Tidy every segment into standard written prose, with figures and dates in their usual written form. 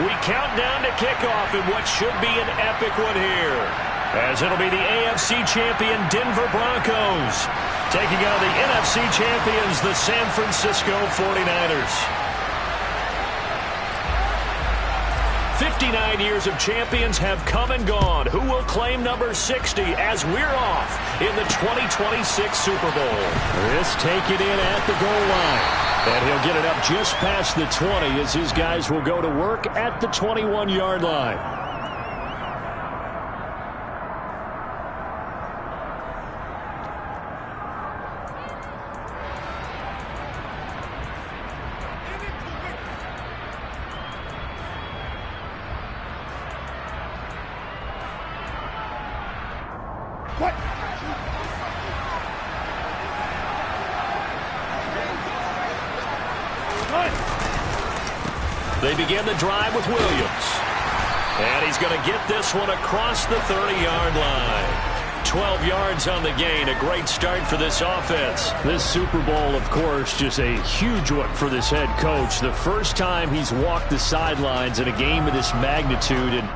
We count down to kickoff in what should be an epic one here, as it'll be the AFC champion Denver Broncos taking on the NFC champions, the San Francisco 49ers. 59 years of champions have come and gone. Who will claim number 60 as we're off in the 2026 Super Bowl? This taken in at the goal line. And he'll get it up just past the 20 as his guys will go to work at the 21-yard line. They begin the drive with Williams. And he's going to get this one across the 30-yard line. 12 yards on the gain. A great start for this offense. This Super Bowl, of course, just a huge one for this head coach. The first time he's walked the sidelines in a game of this magnitude. And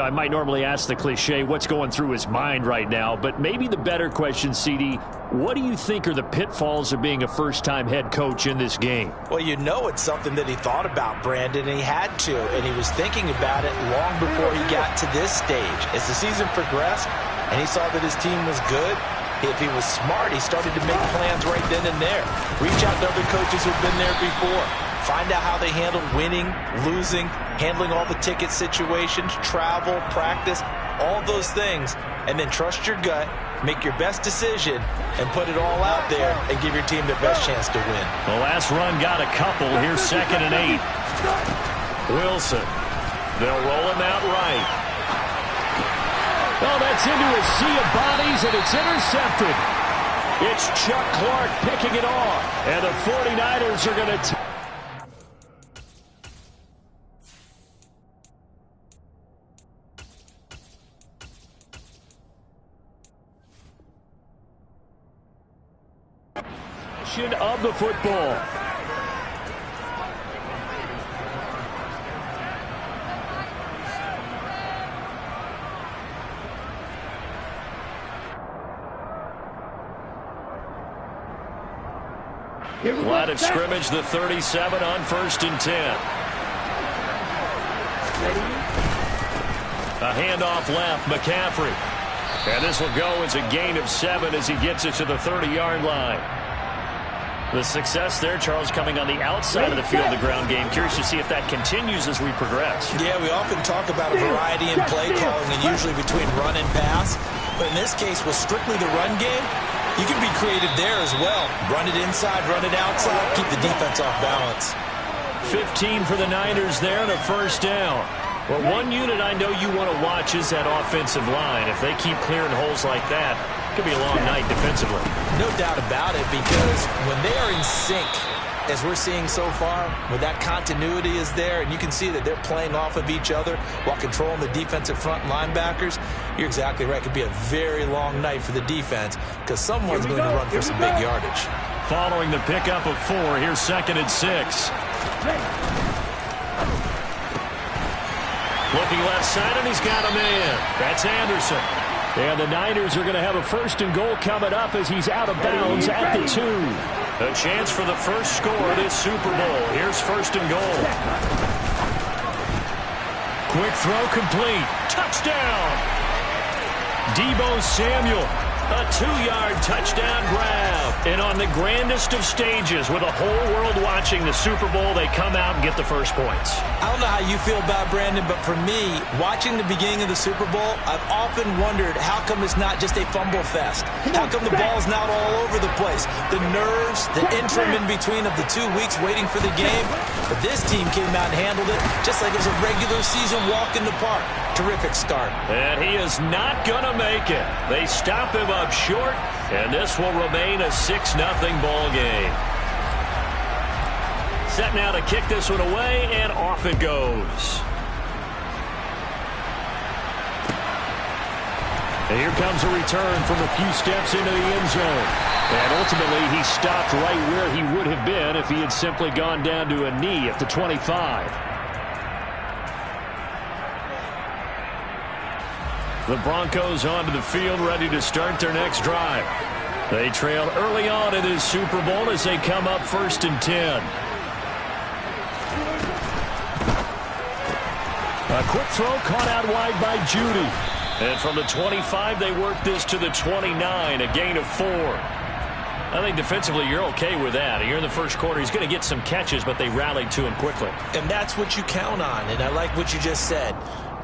I might normally ask the cliche, what's going through his mind right now? But maybe the better question, CD, what do you think are the pitfalls of being a first-time head coach in this game? Well, you know it's something that he thought about, Brandon, and he had to. And he was thinking about it long before he got to this stage. As the season progressed and he saw that his team was good, if he was smart, he started to make plans right then and there. Reach out to other coaches who've been there before. Find out how they handle winning, losing, handling all the ticket situations, travel, practice, all those things, and then trust your gut, make your best decision, and put it all out there and give your team the best chance to win. The last run got a couple. Here's 2nd and 8. Wilson. They'll roll him out right. Oh, that's into a sea of bodies, and it's intercepted. It's Chuck Clark picking it off, and the 49ers are going to of the football. Line of scrimmage, the 37 on 1st and 10. A handoff left, McCaffrey. And this will go as a gain of 7 as he gets it to the 30-yard line. The success there, Charles, coming on the outside of the field, the ground game. Curious to see if that continues as we progress. Yeah, we often talk about a variety in play calling and usually between run and pass. But in this case, with strictly the run game, you can be creative there as well. Run it inside, run it outside, keep the defense off balance. 15 for the Niners there and a 1st down. Well, one unit I know you want to watch is that offensive line. If they keep clearing holes like that, it could be a long night defensively. No doubt about it, because when they are in sync, as we're seeing so far, when that continuity is there, and you can see that they're playing off of each other while controlling the defensive front linebackers, you're exactly right. It could be a very long night for the defense because someone's going to run for some big yardage. Following the pickup of 4, here's 2nd and 6. Looking left side, and he's got a man. That's Anderson. And the Niners are going to have a 1st and goal coming up as he's out of bounds at the 2. A chance for the first score of this Super Bowl. Here's 1st and goal. Quick throw complete. Touchdown. Deebo Samuel. A 2-yard touchdown grab. And on the grandest of stages, with the whole world watching the Super Bowl, they come out and get the first points. I don't know how you feel about Brandon, but for me, watching the beginning of the Super Bowl, I've often wondered how come it's not just a fumble fest? How come the ball's not all over the place? The nerves, the interim in between of the 2 weeks waiting for the game. But this team came out and handled it just like it was a regular season walk in the park. Terrific start. And he is not going to make it. They stop him up short, and this will remain a 6-0 ball game. Set now to kick this one away, and off it goes. And here comes a return from a few steps into the end zone. And ultimately, he stopped right where he would have been if he had simply gone down to a knee at the 25. The Broncos onto the field, ready to start their next drive. They trail early on in this Super Bowl as they come up 1st and 10. A quick throw caught out wide by Judy. And from the 25, they work this to the 29, a gain of 4. I think defensively you're okay with that. Here in the first quarter, he's going to get some catches, but they rallied to him quickly. And that's what you count on, and I like what you just said.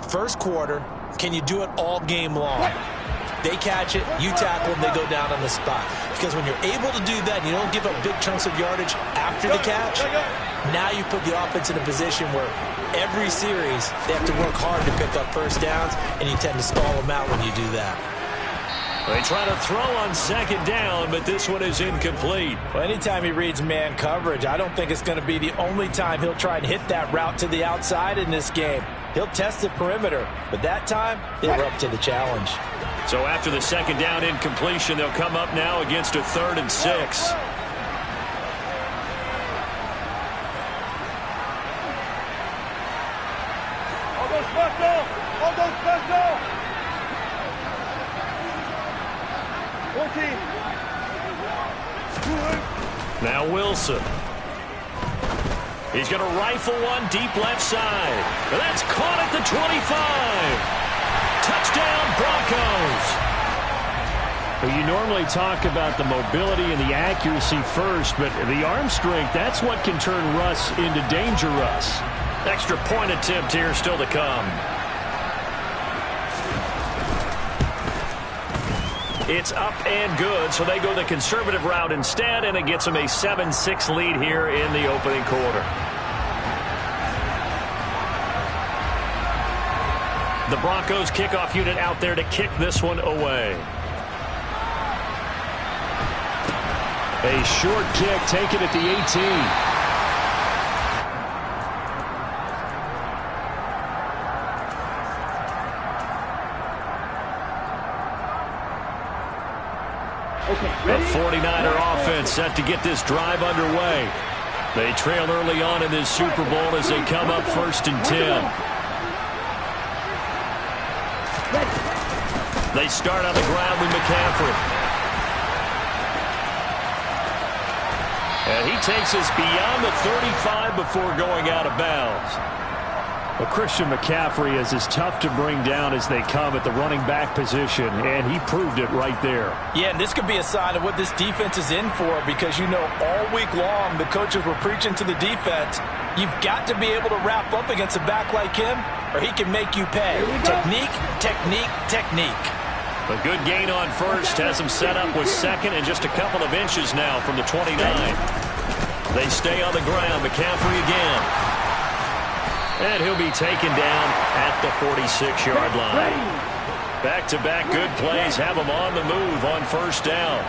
First quarter, can you do it all game long? They catch it, you tackle them, they go down on the spot. Because when you're able to do that, and you don't give up big chunks of yardage after the catch, now you put the offense in a position where every series they have to work hard to pick up first downs, and you tend to stall them out when you do that. They try to throw on 2nd down, but this one is incomplete. Well, anytime he reads man coverage, I don't think it's going to be the only time he'll try and hit that route to the outside in this game. He'll test the perimeter, but that time they were up to the challenge. So after the 2nd down incompletion, they'll come up now against a 3rd and 6. Now Wilson. He's going to rifle one deep left side. And that's caught at the 25. Touchdown, Broncos. Well, you normally talk about the mobility and the accuracy first, but the arm strength, that's what can turn Russ into danger Russ. Extra point attempt here still to come. It's up and good, so they go the conservative route instead, and it gets them a 7-6 lead here in the opening quarter. The Broncos kickoff unit out there to kick this one away. A short kick taken at the 18. The 49er offense set to get this drive underway. They trail early on in this Super Bowl as they come up 1st and 10. They start on the ground with McCaffrey. And he takes us beyond the 35 before going out of bounds. Well, Christian McCaffrey is as tough to bring down as they come at the running back position, and he proved it right there. Yeah, and this could be a sign of what this defense is in for, because, you know, all week long the coaches were preaching to the defense, you've got to be able to wrap up against a back like him, or he can make you pay. Technique, technique, technique. A good gain on 1st has him set up with 2nd and just a couple of inches now from the 29. They stay on the ground. McCaffrey again. And he'll be taken down at the 46-yard line. Back-to-back good plays have him on the move on 1st down.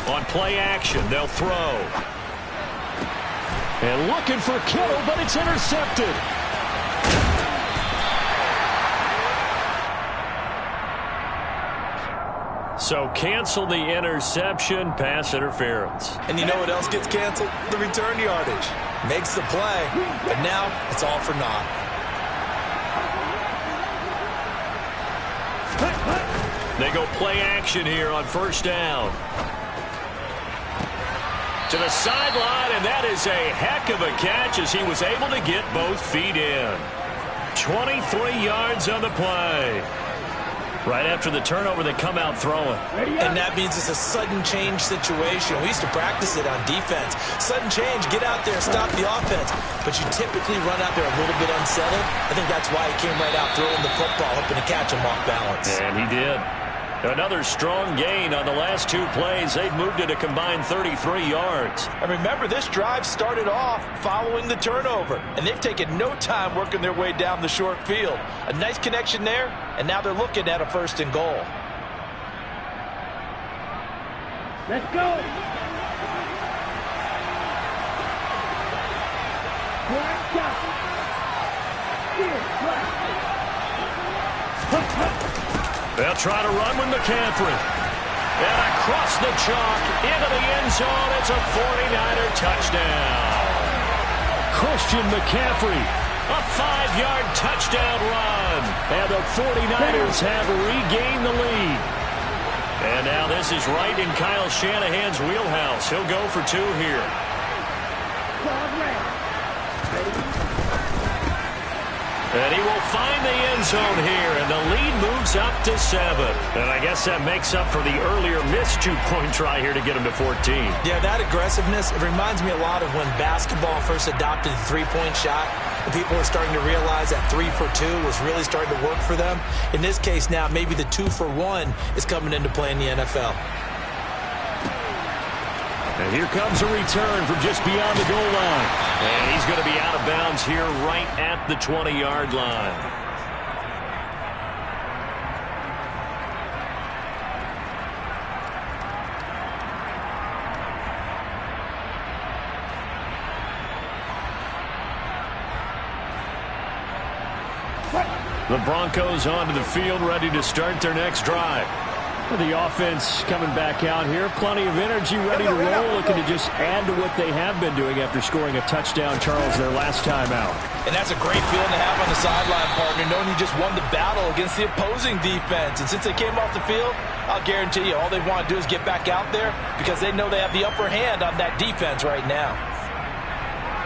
On play action, they'll throw. And looking for Kittle, but it's intercepted. So cancel the interception, pass interference. And you know what else gets canceled? The return yardage. Makes the play, but now it's all for naught. They go play action here on 1st down. To the sideline, and that is a heck of a catch as he was able to get both feet in. 23 yards on the play. Right after the turnover, they come out throwing. And that means it's a sudden change situation. We used to practice it on defense. Sudden change, get out there, stop the offense. But you typically run out there a little bit unsettled. I think that's why he came right out throwing the football, hoping to catch him off balance. And he did. Another strong gain on the last 2 plays. They've moved it a combined 33 yards. And remember, this drive started off following the turnover, and they've taken no time working their way down the short field. A nice connection there, and now they're looking at a 1st and goal. Let's go. They'll try to run with McCaffrey. And across the chalk into the end zone. It's a 49er touchdown. Christian McCaffrey. A 5-yard touchdown run. And the 49ers have regained the lead. And now this is right in Kyle Shanahan's wheelhouse. He'll go for 2 here. And he will find the end zone here, and the lead moves up to 7. And I guess that makes up for the earlier missed 2-point try here to get him to 14. Yeah, that aggressiveness, it reminds me a lot of when basketball first adopted the 3-point shot. And people were starting to realize that 3 for 2 was really starting to work for them. In this case now, maybe the 2 for 1 is coming into play in the NFL. And here comes a return from just beyond the goal line. And he's going to be out of bounds here right at the 20-yard line. The Broncos onto the field, ready to start their next drive. The offense coming back out here. Plenty of energy, ready to roll, looking to just add to what they have been doing after scoring a touchdown, Charles, their last time out. And that's a great feeling to have on the sideline, partner, knowing you just won the battle against the opposing defense. And since they came off the field, I'll guarantee you all they want to do is get back out there because they know they have the upper hand on that defense right now.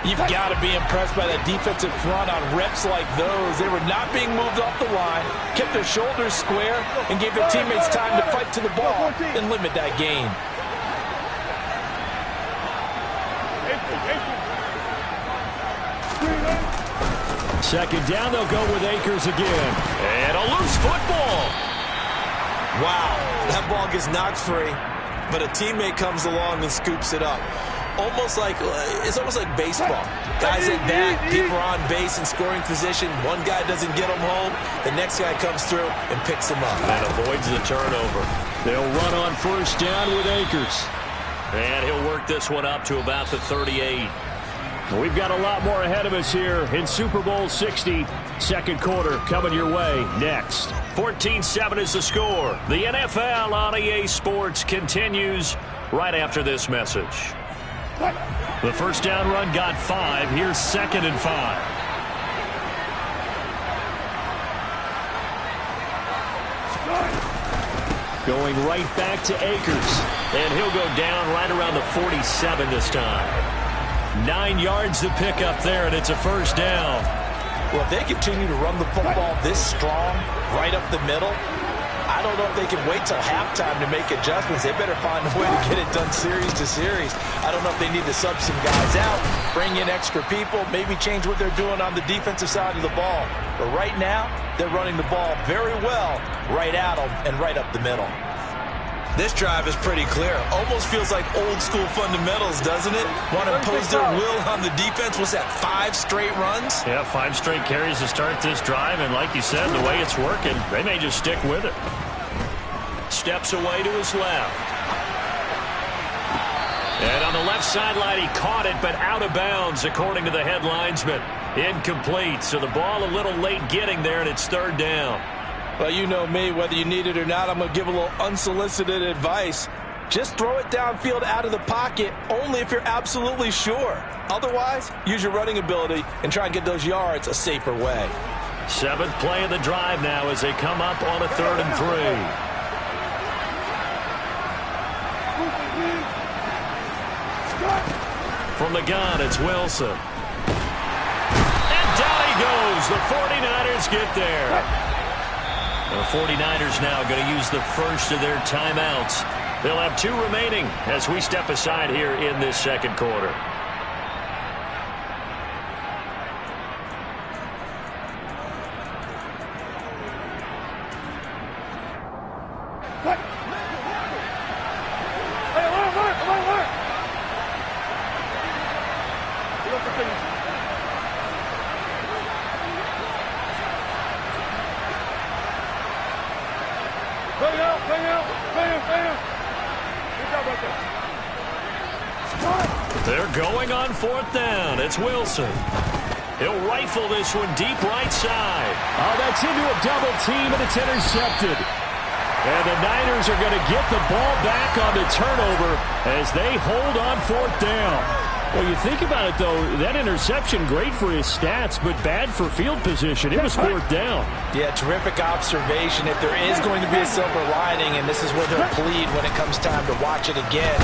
You've got to be impressed by that defensive front on reps like those. They were not being moved off the line, kept their shoulders square, and gave their teammates time to fight to the ball and limit that gain. Second down, they'll go with Akers again. And a loose football. Wow, that ball gets knocked free, but a teammate comes along and scoops it up. It's almost like baseball. Guys at bat, people are on base in scoring position. One guy doesn't get them home. The next guy comes through and picks him up. And avoids the turnover. They'll run on first down with Akers. And he'll work this one up to about the 38. We've got a lot more ahead of us here in Super Bowl 60. Second quarter coming your way next. 14-7 is the score. The NFL on EA Sports continues right after this message. The first down run got 5. Here's 2nd and 5. Going right back to Akers. And he'll go down right around the 47 this time. 9 yards to pick up there, and it's a first down. Well, if they continue to run the football this strong, right up the middle, I don't know if they can wait till halftime to make adjustments. They better find a way to get it done series to series. I don't know if they need to sub some guys out, bring in extra people, maybe change what they're doing on the defensive side of the ball. But right now, they're running the ball very well right at them and right up the middle. This drive is pretty clear. Almost feels like old school fundamentals, doesn't it? Want to impose their will on the defense. What's that, 5 straight runs? Yeah, 5 straight carries to start this drive. And like you said, the way it's working, they may just stick with it. Steps away to his left. And on the left sideline, he caught it, but out of bounds, according to the head linesman. Incomplete. So the ball a little late getting there, and it's 3rd down. Well, you know me, whether you need it or not, I'm going to give a little unsolicited advice. Just throw it downfield out of the pocket, only if you're absolutely sure. Otherwise, use your running ability and try and get those yards a safer way. 7th play of the drive now as they come up on a 3rd and 3. From the gun, it's Wilson. And down he goes. The 49ers get there. The 49ers now going to use the first of their timeouts. They'll have 2 remaining as we step aside here in this second quarter. They're going on 4th down. It's Wilson. He'll rifle this one deep right side. Oh, that's into a double team, and it's intercepted. And the Niners are going to get the ball back on the turnover as they hold on 4th down. Well, you think about it, though, that interception, great for his stats, but bad for field position. It was fourth down. Yeah, terrific observation. If there is going to be a silver lining, and this is where they'll plead when it comes time to watch it again,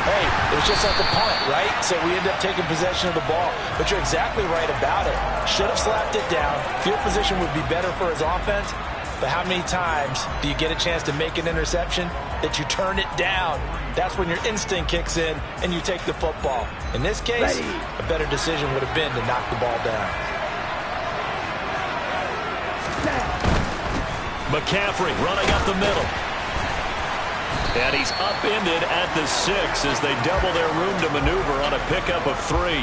hey, it was just like a punt, right? So we end up taking possession of the ball. But you're exactly right about it. Should have slapped it down. Field position would be better for his offense. But how many times do you get a chance to make an interception that you turn it down? That's when your instinct kicks in and you take the football. In this case, a better decision would have been to knock the ball down. McCaffrey running up the middle. And he's upended at the 6 as they double their room to maneuver on a pickup of 3.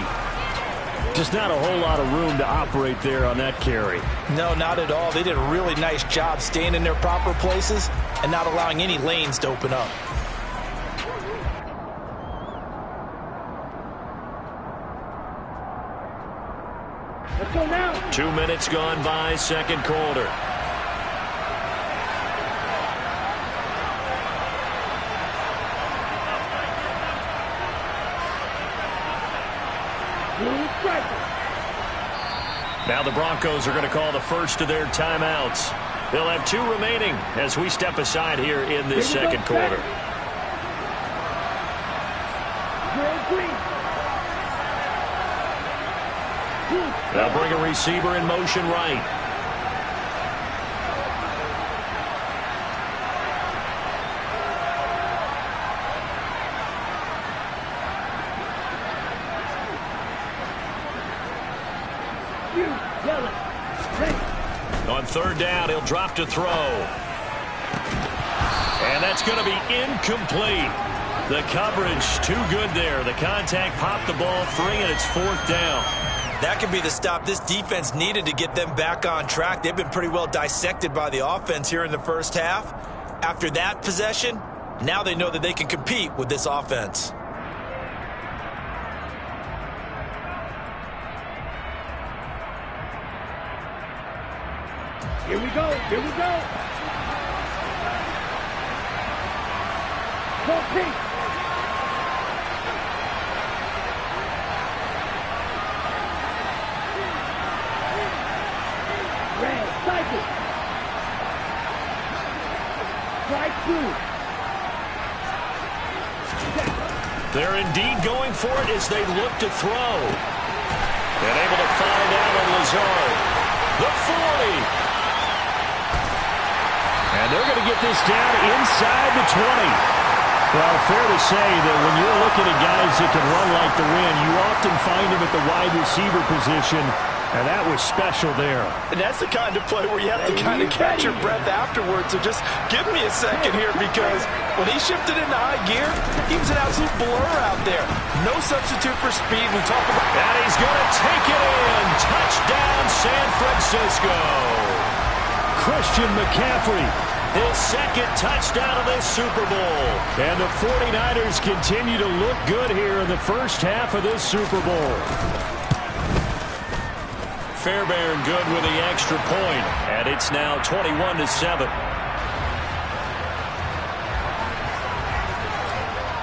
Just not a whole lot of room to operate there on that carry. No, not at all. They did a really nice job staying in their proper places and not allowing any lanes to open up. Let's go now. 2 minutes gone by, second quarter. Now the Broncos are going to call the first of their timeouts. They'll have 2 remaining as we step aside here in this second quarter. They'll bring a receiver in motion right. On third down, he'll drop to throw. And that's going to be incomplete. The coverage too good there. The contact popped the ball free, and it's fourth down. That could be the stop this defense needed to get them back on track. They've been pretty well dissected by the offense here in the first half. After that possession, now they know that they can compete with this offense. Here we go. Here we go. Go, Pete. Red, cycle. Strike 2. They're indeed going for it as they look to throw. And able to find out on Lazard. The 40. And they're going to get this down inside the 20. Well, fair to say that when you're looking at guys that can run like the wind, you often find them at the wide receiver position, and that was special there. And that's the kind of play where you have to kind of catch your breath afterwards. So just give me a second here, because when he shifted into high gear, he was an absolute blur out there. No substitute for speed. We talk about. And he's going to take it in. Touchdown, San Francisco. Christian McCaffrey, his second touchdown of this Super Bowl. And the 49ers continue to look good here in the first half of this Super Bowl. Fairbairn good with the extra point, and it's now 21-7.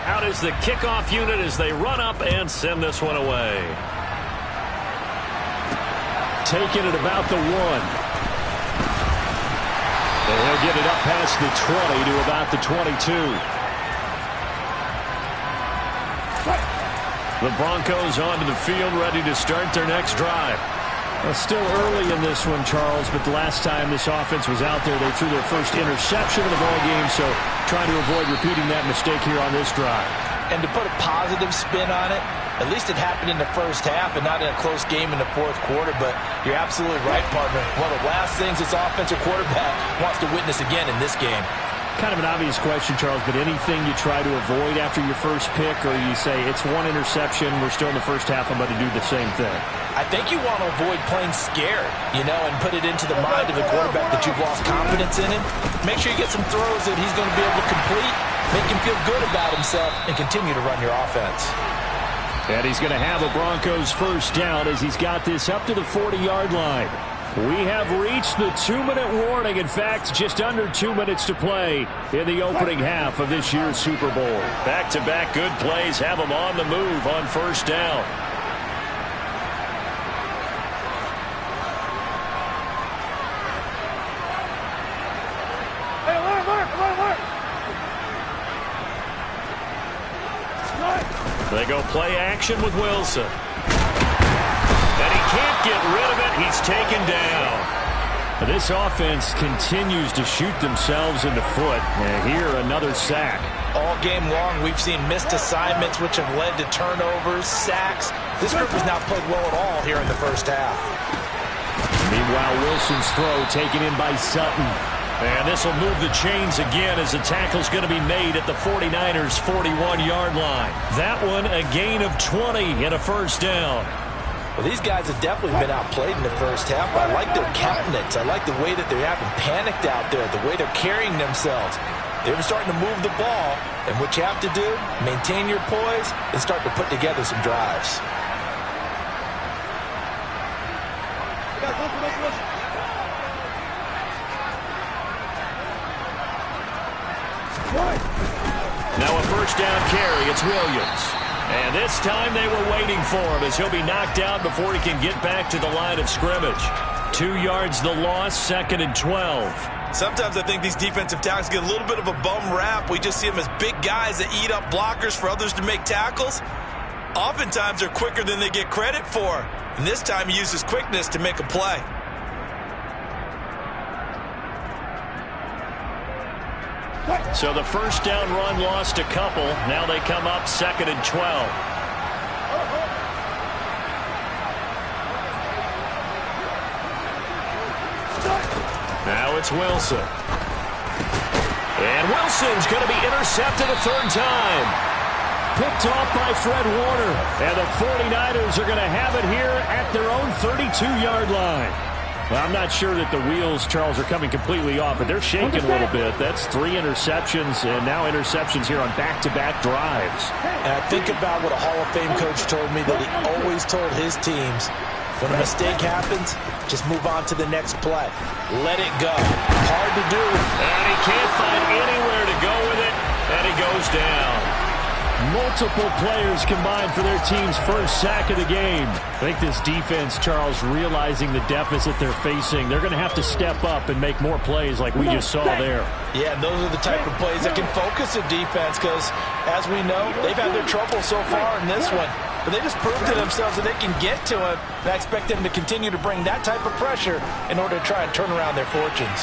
Out is the kickoff unit as they run up and send this one away. Taking it about the 1. And he'll get it up past the 20 to about the 22. The Broncos onto the field, ready to start their next drive. Well, still early in this one, Charles, but the last time this offense was out there, they threw their first interception of the ball game, so trying to avoid repeating that mistake here on this drive. And to put a positive spin on it, at least it happened in the first half and not in a close game in the fourth quarter. But you're absolutely right, partner. One of the last things this offensive quarterback wants to witness again in this game. Kind of an obvious question, Charles, but anything you try to avoid after your first pick, or you say it's one interception, we're still in the first half, I'm going to do the same thing? I think you want to avoid playing scared, and put it into the mind of the quarterback that you've lost confidence in him. Make sure you get some throws that he's going to be able to complete, make him feel good about himself, and continue to run your offense. And he's going to have a Broncos first down as he's got this up to the 40-yard line. We have reached the 2-minute warning. In fact, just under 2 minutes to play in the opening half of this year's Super Bowl. Back-to-back good plays have them on the move on first down. They go play action with Wilson. And he can't get rid of it. He's taken down. This offense continues to shoot themselves in the foot. And here, another sack. All game long, we've seen missed assignments, which have led to turnovers, sacks. This group has not played well at all here in the first half. Meanwhile, Wilson's throw taken in by Sutton. And this will move the chains again as the tackle's going to be made at the 49ers' 41-yard line. That one, a gain of 20 and a first down. Well, these guys have definitely been outplayed in the first half. I like their countenance. I like the way that they haven't panicked out there, the way they're carrying themselves. They're starting to move the ball, and what you have to do, maintain your poise and start to put together some drives. Now a first down carry. It's Williams. And this time they were waiting for him as he'll be knocked out before he can get back to the line of scrimmage. 2 yards the loss, 2nd and 12. Sometimes I think these defensive tackles get a little bit of a bum rap. We just see them as big guys that eat up blockers for others to make tackles. Oftentimes they're quicker than they get credit for. And this time he uses quickness to make a play. So the first down run lost a couple. Now they come up 2nd and 12. Now it's Wilson. And Wilson's going to be intercepted a third time. Picked off by Fred Warner. And the 49ers are going to have it here at their own 32-yard line. Well, I'm not sure that the wheels, Charles, are coming completely off, but they're shaking a little bit. That's 3 interceptions, and now interceptions here on back-to-back drives. And I think about what a Hall of Fame coach told me that he always told his teams, when a mistake happens, just move on to the next play. Let it go. Hard to do. And he can't find anywhere to go with it, and he goes down. Multiple players combined for their team's first sack of the game. I think this defense, Charles, realizing the deficit they're facing, they're going to have to step up and make more plays like we just saw there. Yeah, and those are the type of plays that can focus a defense because, as we know, they've had their trouble so far in this one. But they just proved to themselves that they can get to it. And I expect them to continue to bring that type of pressure in order to try and turn around their fortunes.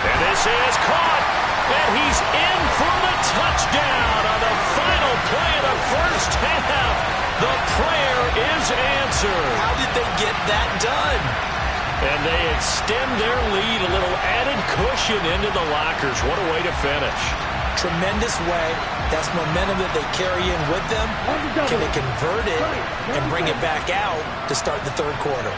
And this is caught. And he's in for the touchdown on the final play of the first half. The prayer is answered. How did they get that done? And they extend their lead, a little added cushion into the lockers. What a way to finish. Tremendous way. That's momentum that they carry in with them. Can they convert it and bring it back out to start the third quarter?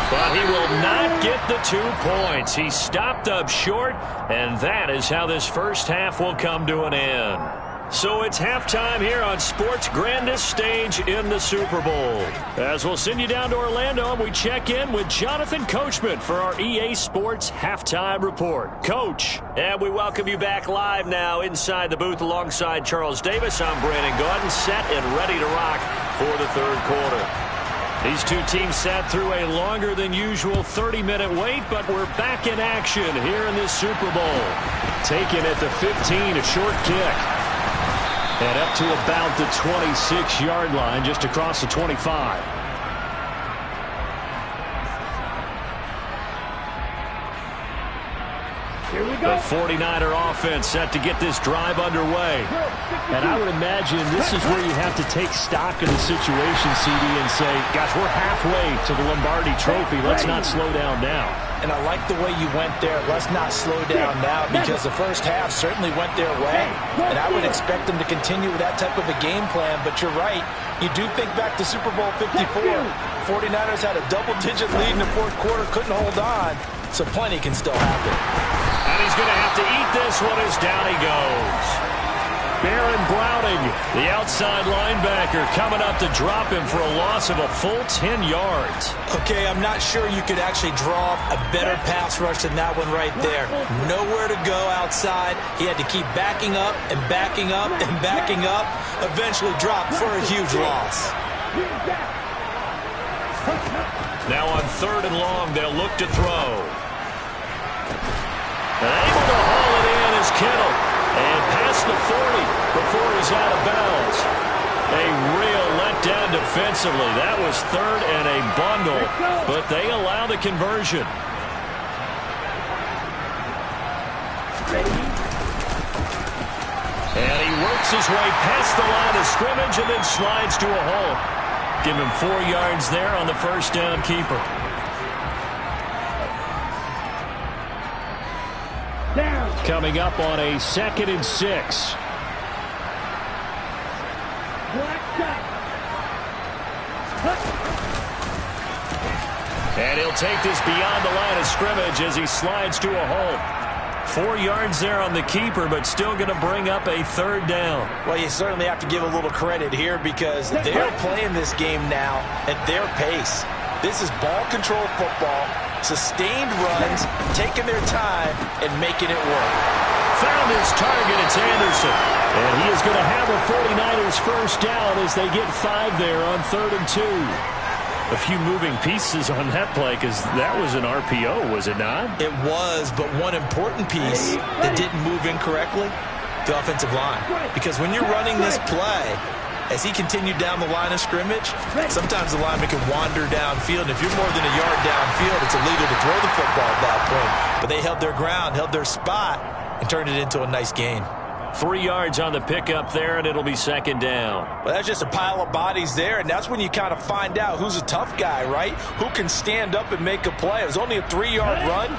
But he will not get the 2 points. He stopped up short, and that is how this first half will come to an end. So it's halftime here on sports' grandest stage in the Super Bowl. As we'll send you down to Orlando, and we check in with Jonathan Coachman for our EA Sports Halftime Report. Coach, and we welcome you back live now inside the booth alongside Charles Davis. I'm Brandon Gaudin, set and ready to rock for the third quarter. These two teams sat through a longer than usual 30-minute wait, but we're back in action here in this Super Bowl. Taken at the 15, a short kick. And up to about the 26-yard line, just across the 25. Here we go. The 49er offense set to get this drive underway. And I would imagine this is where you have to take stock of the situation, CD, and say, gosh, we're halfway to the Lombardi Trophy. Let's not slow down now. And I like the way you went there. Let's not slow down now because the first half certainly went their way. And I would expect them to continue with that type of a game plan. But you're right. You do think back to Super Bowl 54. 49ers had a double-digit lead in the fourth quarter, couldn't hold on. So plenty can still happen. And he's going to have to eat this one as down he goes. Baron Browning, the outside linebacker, coming up to drop him for a loss of a full 10 yards. Okay, I'm not sure you could actually draw a better pass rush than that one right there. Nowhere to go outside. He had to keep backing up and backing up and backing up. Eventually dropped for a huge loss. Now on 3rd and long, they'll look to throw. And able to haul it in is Kittle. And past the 40 before he's out of bounds. A real letdown defensively. That was 3rd and a bundle, but they allow the conversion. And he works his way past the line of scrimmage and then slides to a hole. Give him 4 yards there on the first down keeper. Coming up on a 2nd and 6. And he'll take this beyond the line of scrimmage as he slides to a hole. 4 yards there on the keeper, but still going to bring up a 3rd down. Well, you certainly have to give a little credit here because they're playing this game now at their pace. This is ball control football, sustained runs, taking their time, and making it work. Found his target, it's Anderson. And he is going to have a 49ers first down as they get 5 there on 3rd and 2. A few moving pieces on that play because that was an RPO, was it not? It was, but one important piece that didn't move incorrectly, the offensive line. Because when you're running this play, as he continued down the line of scrimmage, sometimes the lineman can wander downfield. And if you're more than a yard downfield, it's illegal to throw the football at that point. But they held their ground, held their spot, and turned it into a nice gain. 3 yards on the pickup there, and it'll be 2nd down. Well, that's just a pile of bodies there, and that's when you kind of find out who's a tough guy, right? Who can stand up and make a play. It was only a 3-yard run,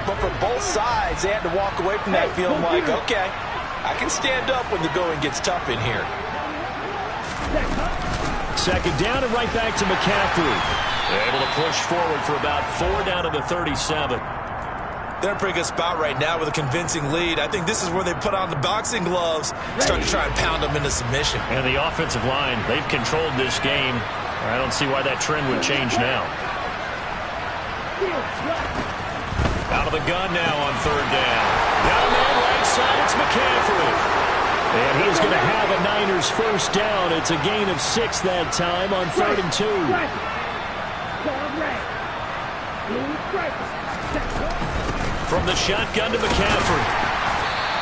but for both sides, they had to walk away from that feeling like, okay, I can stand up when the going gets tough in here. 2nd down and right back to McCaffrey. Able to push forward for about 4 down to the 37. They're in a pretty good spot right now with a convincing lead. I think this is where they put on the boxing gloves, start to try and pound them into submission. And the offensive line, they've controlled this game. I don't see why that trend would change now. Out of the gun now on 3rd down. Down there right side, it's McCaffrey. And he's going to have a Niners first down. It's a gain of 6 that time on 3rd and 2. From the shotgun to McCaffrey.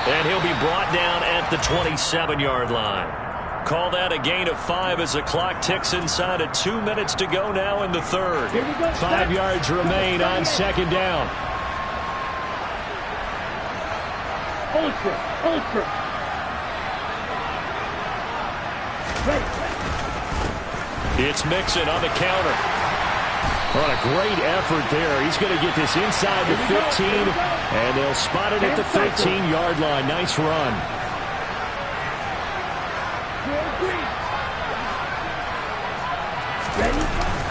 And he'll be brought down at the 27-yard line. Call that a gain of 5 as the clock ticks inside of 2 minutes to go now in the 3rd. 5 yards remain on 2nd down. Ultra. It's Mixon on the counter. On a great effort there. He's going to get this inside the 15, and they'll spot it at the 13-yard line. Nice run.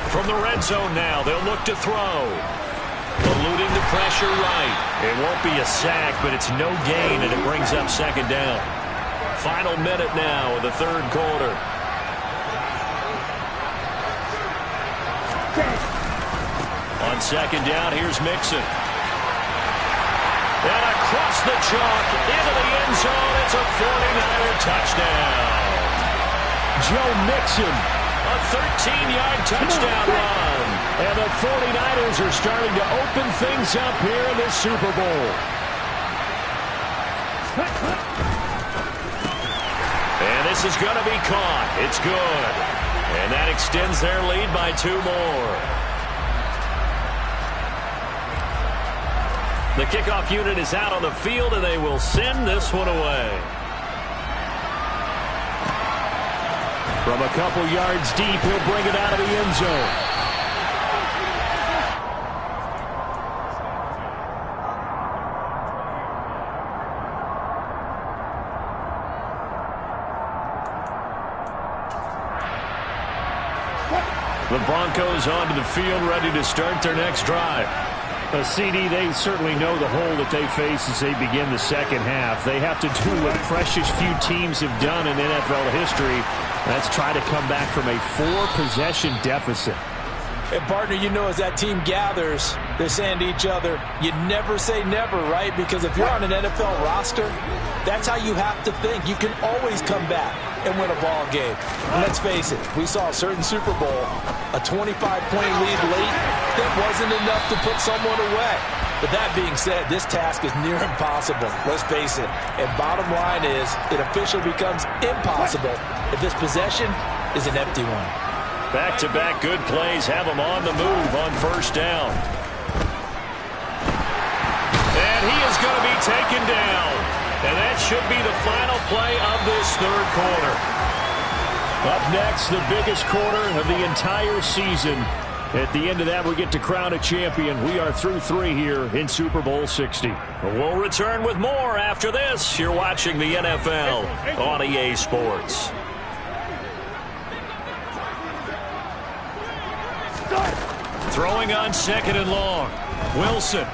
From the red zone now, they'll look to throw. Eluding the pressure right. It won't be a sack, but it's no gain, and it brings up 2nd down. Final minute now of the 3rd quarter. On 2nd down, here's Mixon. And across the chalk, into the end zone, it's a 49er touchdown. Joe Mixon, a 13-yard touchdown run. And the 49ers are starting to open things up here in the Super Bowl. And this is going to be caught. It's good. And that extends their lead by 2 more. The kickoff unit is out on the field, and they will send this one away. From a couple yards deep, he'll bring it out of the end zone. The Broncos onto the field, ready to start their next drive. CD, they certainly know the hole that they face as they begin the second half. They have to do what precious few teams have done in NFL history. That's try to come back from a 4-possession deficit. And, partner, you know, as that team gathers, they're saying to each other, you never say never, right? Because if you're on an NFL roster, that's how you have to think. You can always come back and win a ball game. And let's face it, we saw a certain Super Bowl, a 25-point lead late, that wasn't enough to put someone away. But that being said, this task is near impossible, let's face it. And bottom line is, it officially becomes impossible if this possession is an empty one. Back-to-back good plays have them on the move on first down. And he is going to be taken down. And that should be the final play of this third quarter. Up next, the biggest quarter of the entire season. At the end of that, we get to crown a champion. We are through 3 here in Super Bowl 60. We'll return with more after this. You're watching the NFL on EA Sports. Throwing on 2nd and long. Wilson.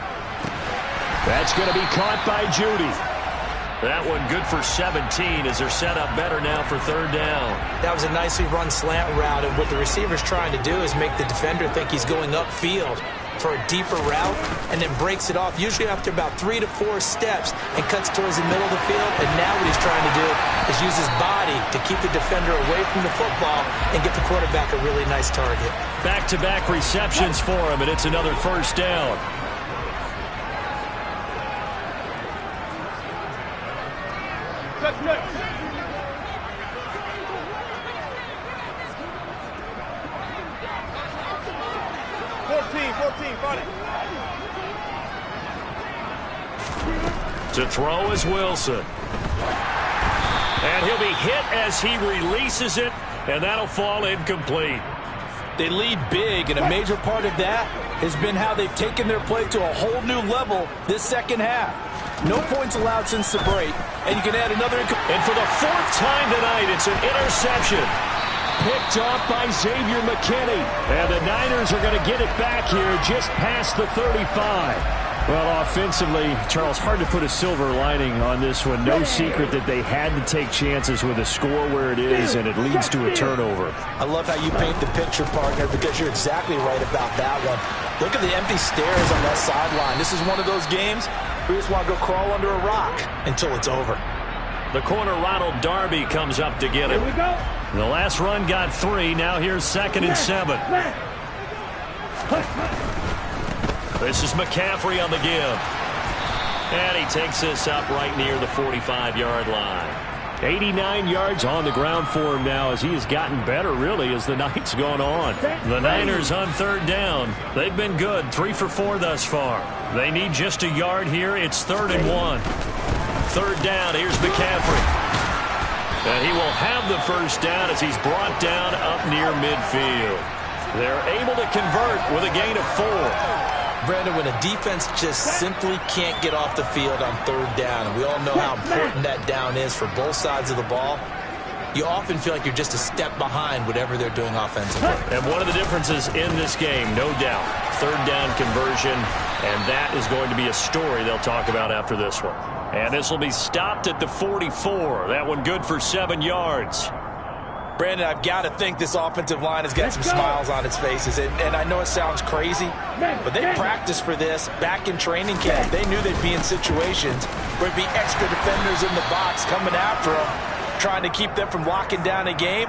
That's going to be caught by Judy. That one good for 17 as they're set up better now for 3rd down. That was a nicely run slant route, and what the receiver's trying to do is make the defender think he's going upfield for a deeper route and then breaks it off, usually after about 3 to 4 steps, and cuts towards the middle of the field. And now what he's trying to do is use his body to keep the defender away from the football and get the quarterback a really nice target. Back-to-back receptions for him, and it's another 1st down. To throw is Wilson. And he'll be hit as he releases it, and that'll fall incomplete. They lead big, and a major part of that has been how they've taken their play to a whole new level this second half. No points allowed since the break, and you can add another. And for the 4th time tonight, it's an interception. Picked off by Xavier McKinney. And the Niners are going to get it back here just past the 35. Well, offensively, Charles, hard to put a silver lining on this one. No secret that they had to take chances with a score where it is, and it leads to a turnover. I love how you paint the picture, partner, because you're exactly right about that one. Look at the empty stairs on that sideline. This is one of those games where you just want to go crawl under a rock until it's over. The corner, Ronald Darby, comes up to get him. Here we go. The last run got 3. Now here's 2nd and 7. This is McCaffrey on the give. And he takes this up right near the 45-yard line. 89 yards on the ground for him now as he has gotten better, really, as the night's gone on. The Niners on 3rd down. They've been good, 3 for 4 thus far. They need just a yard here. It's 3rd and 1. 3rd down, here's McCaffrey. And he will have the 1st down as he's brought down up near midfield. They're able to convert with a gain of 4. Brandon, when a defense just simply can't get off the field on 3rd down, and we all know how important that down is for both sides of the ball, you often feel like you're just a step behind whatever they're doing offensively. And one of the differences in this game, no doubt, 3rd down conversion, and that is going to be a story they'll talk about after this one. And this will be stopped at the 44. That one good for 7 yards. Brandon, I've got to think this offensive line has got some smiles on its faces. And I know it sounds crazy, but they practiced for this back in training camp. They knew they'd be in situations where there'd be extra defenders in the box coming after them, trying to keep them from locking down a game.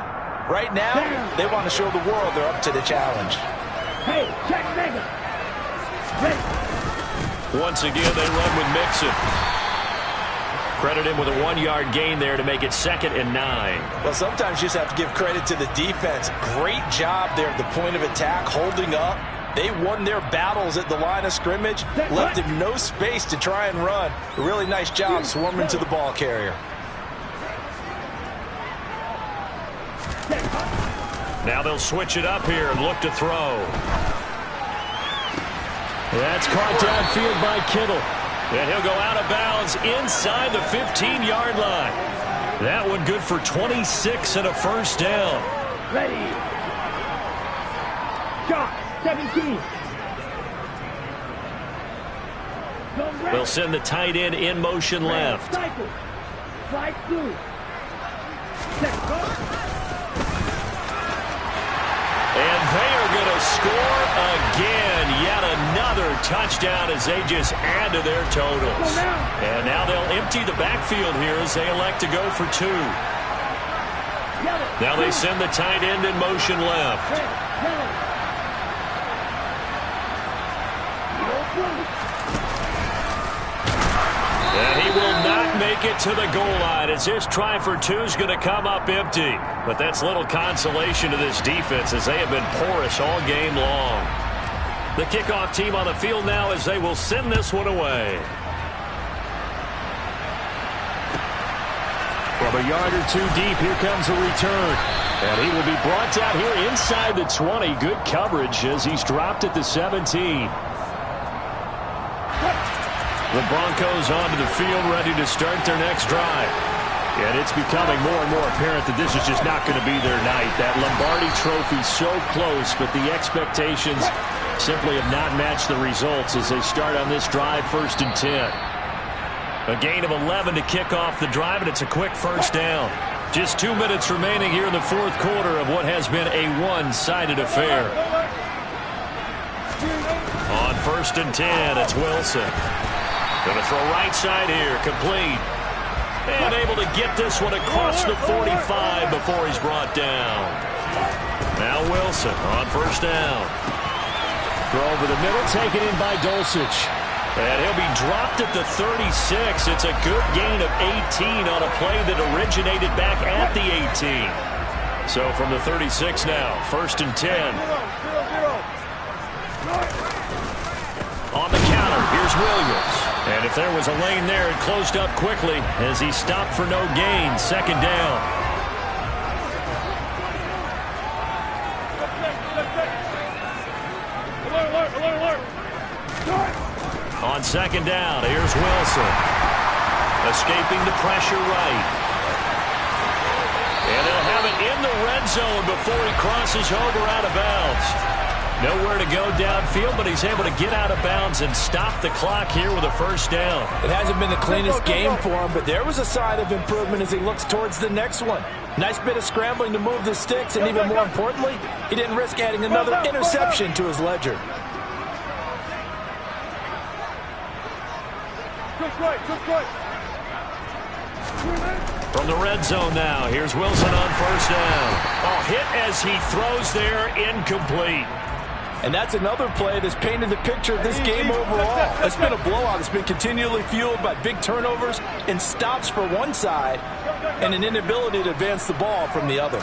Right now, they want to show the world they're up to the challenge. Hey, check Mega. Once again, they run with Mixon. Credit him with a 1-yard gain there to make it 2nd and 9. Well, sometimes you just have to give credit to the defense. Great job there at the point of attack, holding up. They won their battles at the line of scrimmage, left him no space to try and run. A really nice job swarming to the ball carrier. Now they'll switch it up here and look to throw. That's caught downfield by Kittle. And he'll go out of bounds inside the 15-yard line. That one good for 26 and a 1st down. Ready. Shot. 17. They'll send the tight end in motion left. Slide through. And they are going to score again. Yet another touchdown as they just add to their totals. And now they'll empty the backfield here as they elect to go for 2. Now they send the tight end in motion left. And he will not make it to the goal line as this try for 2 is going to come up empty. But that's little consolation to this defense as they have been porous all game long. The kickoff team on the field now as they will send this one away. From a yard or 2 deep, here comes a return. And he will be brought down here inside the 20. Good coverage as he's dropped at the 17. The Broncos onto the field, ready to start their next drive. And it's becoming more and more apparent that this is just not going to be their night. That Lombardi trophy so close, but the expectations simply have not matched the results as they start on this drive, 1st and 10. A gain of 11 to kick off the drive, and it's a quick first down. Just 2 minutes remaining here in the 4th quarter of what has been a one-sided affair. On 1st and 10, it's Wilson. Going to throw right side here, complete. And able to get this one across the 45 before he's brought down. Now Wilson on 1st down. Throw over the middle, taken in by Dulcich. And he'll be dropped at the 36. It's a good gain of 18 on a play that originated back at the 18. So from the 36 now, 1st and 10. On the counter, here's Williams. And if there was a lane there, it closed up quickly as he stopped for no gain. 2nd down. On 2nd down, here's Wilson. Escaping the pressure right. And they'll have it in the red zone before he crosses over out of bounds. Nowhere to go downfield, but he's able to get out of bounds and stop the clock here with a 1st down. It hasn't been the cleanest game for him, but there was a sign of improvement as he looks towards the next one. Nice bit of scrambling to move the sticks, and even more importantly, he didn't risk adding another interception to his ledger. From the red zone now, here's Wilson on 1st down. Oh, hit as he throws there, incomplete. And that's another play that's painted the picture of this game overall. It's been a blowout. It's been continually fueled by big turnovers and stops for one side and an inability to advance the ball from the other.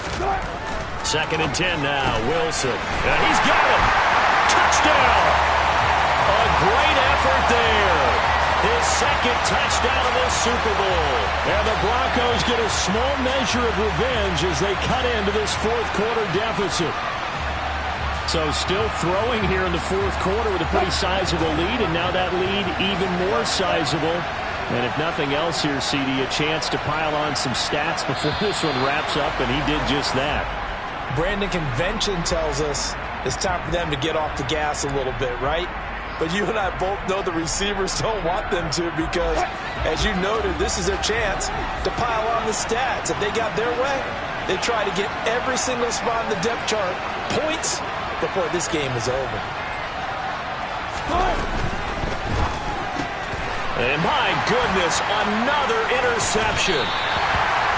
2nd and 10 now, Wilson. And he's got it. Touchdown. A great effort there. His 2nd touchdown of this Super Bowl. And the Broncos get a small measure of revenge as they cut into this 4th quarter deficit. So still throwing here in the 4th quarter with a pretty sizable lead, and now that lead even more sizable. And if nothing else here, CD, a chance to pile on some stats before this one wraps up, and he did just that. Brandon, convention tells us it's time for them to get off the gas a little bit, right? But you and I both know the receivers don't want them to because, as you noted, this is their chance to pile on the stats. If they got their way, they try to get every single spot in the depth chart points before this game is over. And my goodness, another interception.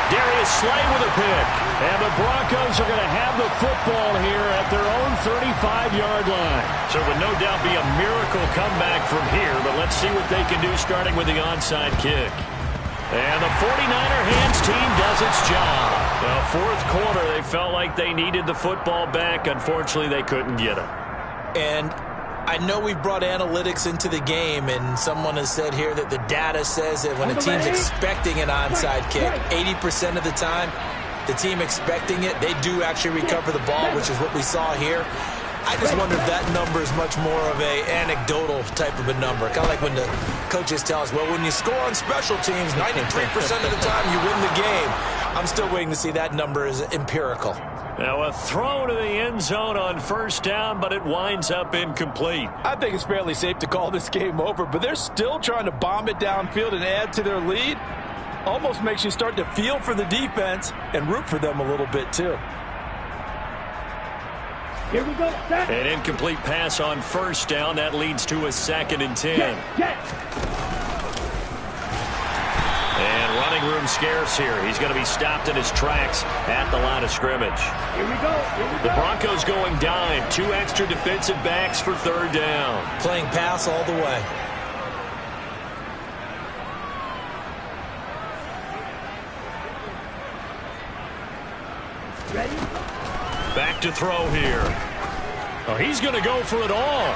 Darius Slay with a pick. And the Broncos are going to have the football here at their own 35-yard line. So it would no doubt be a miracle comeback from here, but let's see what they can do starting with the onside kick. And the 49er hands team does its job. The 4th quarter, they felt like they needed the football back. Unfortunately, they couldn't get it. And I know we've brought analytics into the game, and someone has said here that the data says that when a team's expecting an onside kick, 80% of the time, the team expecting it, they do actually recover the ball, which is what we saw here. I just wonder if that number is much more of a anecdotal type of a number. Kind of like when the coaches tell us, well, when you score on special teams, 93% of the time you win the game. I'm still waiting to see that number is empirical. Now a throw to the end zone on first down, but it winds up incomplete. I think it's fairly safe to call this game over, but they're still trying to bomb it downfield and add to their lead. Almost makes you start to feel for the defense and root for them a little bit too. Here we go. Set. An incomplete pass on first down. That leads to a 2nd and 10. Get. And running room scarce here. He's going to be stopped in his tracks at the line of scrimmage. Here we go. The Broncos going dime. 2 extra defensive backs for 3rd down. Playing pass all the way. Ready? Back to throw here. Oh, he's going to go for it all.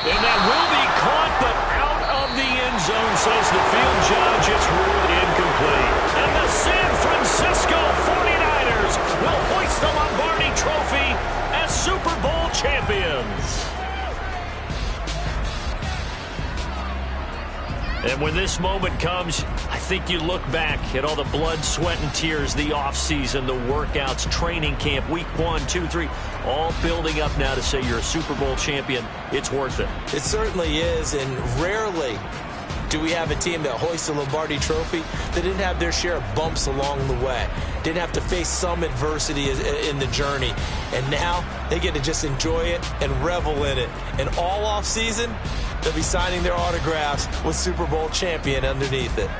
And that will be caught, but out of the end zone, says the field judge. It's ruled incomplete. And the San Francisco 49ers will hoist the Lombardi Trophy as Super Bowl champions. And when this moment comes, I think you look back at all the blood, sweat, and tears, the offseason, the workouts, training camp, week 1, 2, 3, all building up now to say you're a Super Bowl champion. It's worth it. It certainly is, and rarely do we have a team that hoists the Lombardi Trophy that didn't have their share of bumps along the way, didn't have to face some adversity in the journey, and now they get to just enjoy it and revel in it. And all offseason, they'll be signing their autographs with Super Bowl champion underneath it.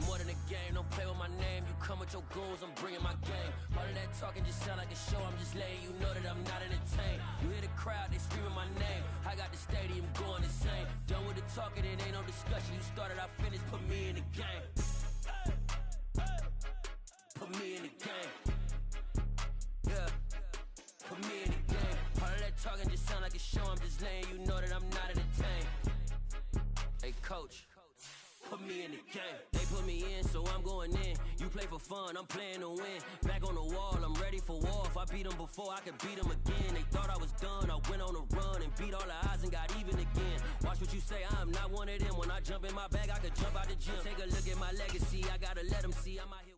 More than a game, don't play with my name. You come with your goons, I'm bringing my game. All of that talking just sound like a show. I'm just letting you know that I'm not entertained. You hear the crowd, they screaming my name. I got the stadium going insane. Done with the talking, it ain't no discussion. You started, I finished, put me in the game. Put me in the game. Yeah. Put me in the game. All of that talking just sound like a show. I'm just letting you know that I'm not entertained. Hey, coach. Put me in the game. They put me in, so I'm going in. You play for fun, I'm playing to win. Back on the wall, I'm ready for war. If I beat them before, I could beat them again. They thought I was done, I went on a run and beat all the odds and got even again. Watch what you say, I'm not one of them. When I jump in my bag, I could jump out the gym. Take a look at my legacy, I gotta let them see I'm out here.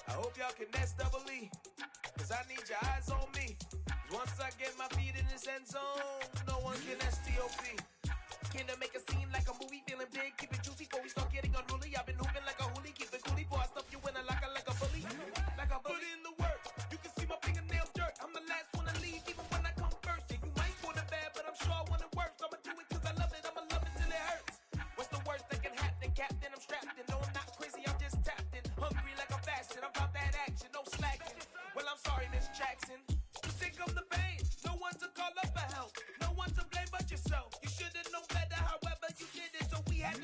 I hope y'all can nest double E, cause I need your eyes on me. Once I get my feet in this end zone, no one can STOP.